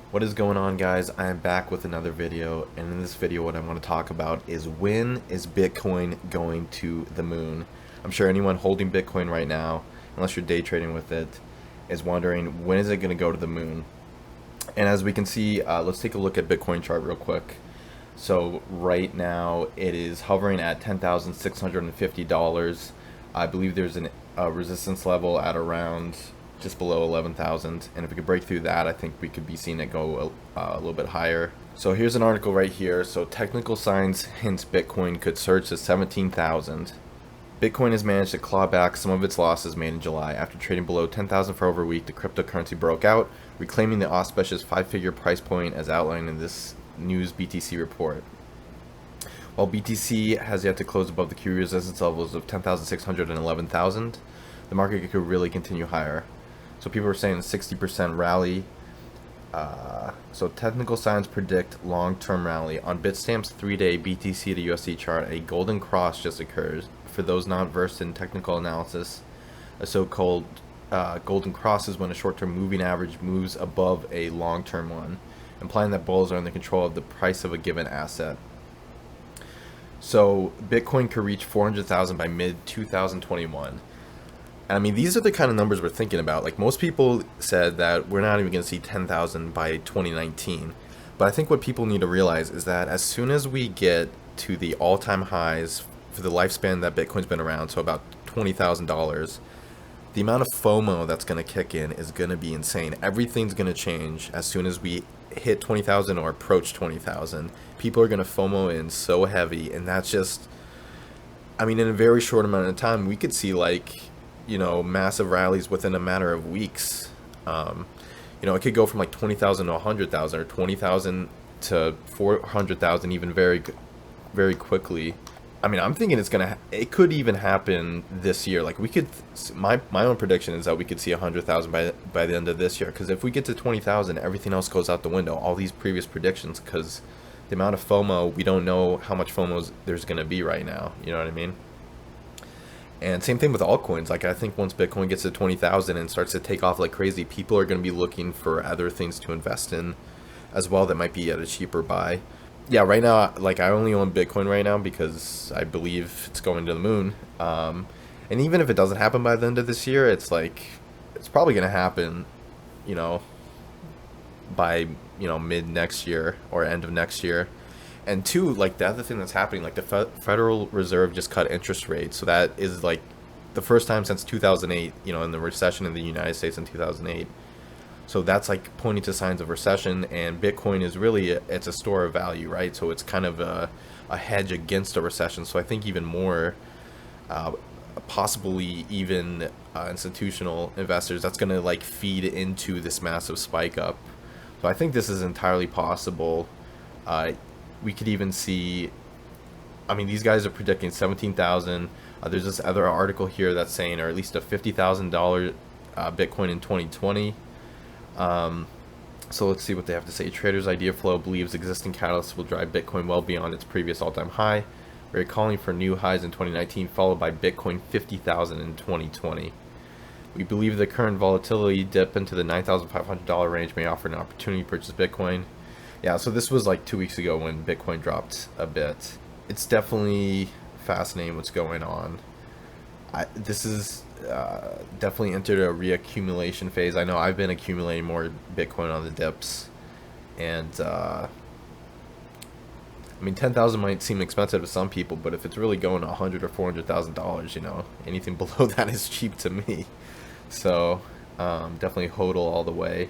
What is going on, guys? I am back with another video, and in this video what I want to talk about is when is Bitcoin going to the moon. I'm sure anyone holding Bitcoin right now, unless you're day trading with it, is wondering when is it going to go to the moon. And as we can see, let's take a look at Bitcoin chart real quick. So right now it is hovering at $10,650. I believe there's a resistance level at around just below 11,000, and if we could break through that, I think we could be seeing it go a little bit higher. So here's an article right here. So technical signs hints Bitcoin could surge to 17,000. Bitcoin has managed to claw back some of its losses made in July. After trading below 10,000 for over a week, the cryptocurrency broke out, reclaiming the auspicious five-figure price point as outlined in this news BTC report. While BTC has yet to close above the key resistance levels of 10,600 and 11,000, the market could really continue higher. So people are saying 60% rally. So technical signs predict long-term rally. On Bitstamp's 3-day BTC to USD chart, a golden cross just occurs. For those not versed in technical analysis, a so-called golden cross is when a short-term moving average moves above a long-term one, implying that bulls are in the control of the price of a given asset. So Bitcoin could reach 400,000 by mid-2021. I mean, these are the kind of numbers we're thinking about. Like, most people said that we're not even going to see 10,000 by 2019. But I think what people need to realize is that as soon as we get to the all-time highs for the lifespan that Bitcoin's been around, so about $20,000, the amount of FOMO that's going to kick in is going to be insane. Everything's going to change as soon as we hit 20,000 or approach 20,000. People are going to FOMO in so heavy, and that's just, I mean, in a very short amount of time, we could see, like, massive rallies within a matter of weeks. It could go from like 20,000 to 100,000 or 20,000 to 400,000 even very, very quickly. I mean, I'm thinking it could even happen this year. Like, we could, my own prediction is that we could see 100,000 by the end of this year. Because if we get to 20,000, everything else goes out the window. All these previous predictions, because the amount of FOMO, we don't know how much FOMO there's going to be right now. You know what I mean? And same thing with altcoins. Like, I think once Bitcoin gets to 20,000 and starts to take off like crazy, people are going to be looking for other things to invest in as well that might be at a cheaper buy. Yeah, right now, like, I only own Bitcoin right now because I believe it's going to the moon. And even if it doesn't happen by the end of this year, it's like, it's probably going to happen, by, mid next year or end of next year. And two, like, the other thing that's happening, like, the Federal Reserve just cut interest rates. So that is, like, the first time since 2008, in the recession in the United States in 2008. So that's, like, pointing to signs of recession. And Bitcoin is really, it's a store of value, right? So it's kind of a hedge against a recession. So I think even more, possibly even institutional investors, that's going to, like, feed into this massive spike up. So I think this is entirely possible. We could even see, I mean, these guys are predicting 17,000. There's this other article here that's saying, or at least a $50,000 Bitcoin in 2020. So let's see what they have to say. Traders Idea Flow believes existing catalysts will drive Bitcoin well beyond its previous all-time high. We're calling for new highs in 2019, followed by Bitcoin 50,000 in 2020. We believe the current volatility dip into the $9,500 range may offer an opportunity to purchase Bitcoin. Yeah, so this was like 2 weeks ago when Bitcoin dropped a bit. It's definitely fascinating what's going on. This is definitely entered a reaccumulation phase. I know I've been accumulating more Bitcoin on the dips. And, I mean, 10,000 might seem expensive to some people, but if it's really going to $100,000 or $400,000, anything below that is cheap to me. So, definitely HODL all the way.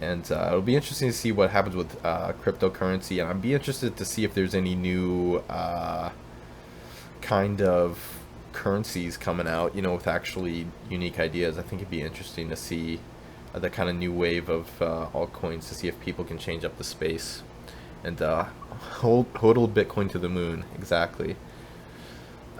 And it'll be interesting to see what happens with cryptocurrency, and I'd be interested to see if there's any new kind of currencies coming out, with actually unique ideas. I think it'd be interesting to see the kind of new wave of altcoins, to see if people can change up the space and hodl Bitcoin to the moon. Exactly.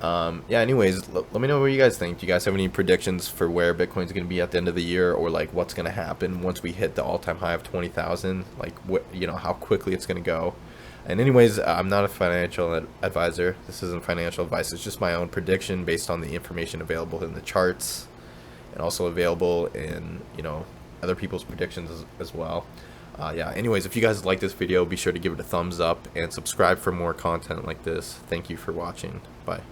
Yeah, anyways, let me know what you guys think. Do you guys have any predictions for where Bitcoin's going to be at the end of the year, or like what's going to happen once we hit the all-time high of 20,000? Like, how quickly it's going to go? And anyways, I'm not a financial advisor. This isn't financial advice. It's just my own prediction based on the information available in the charts and also available in, other people's predictions as well. Yeah, anyways, if you guys like this video, be sure to give it a thumbs up and subscribe for more content like this. Thank you for watching. Bye.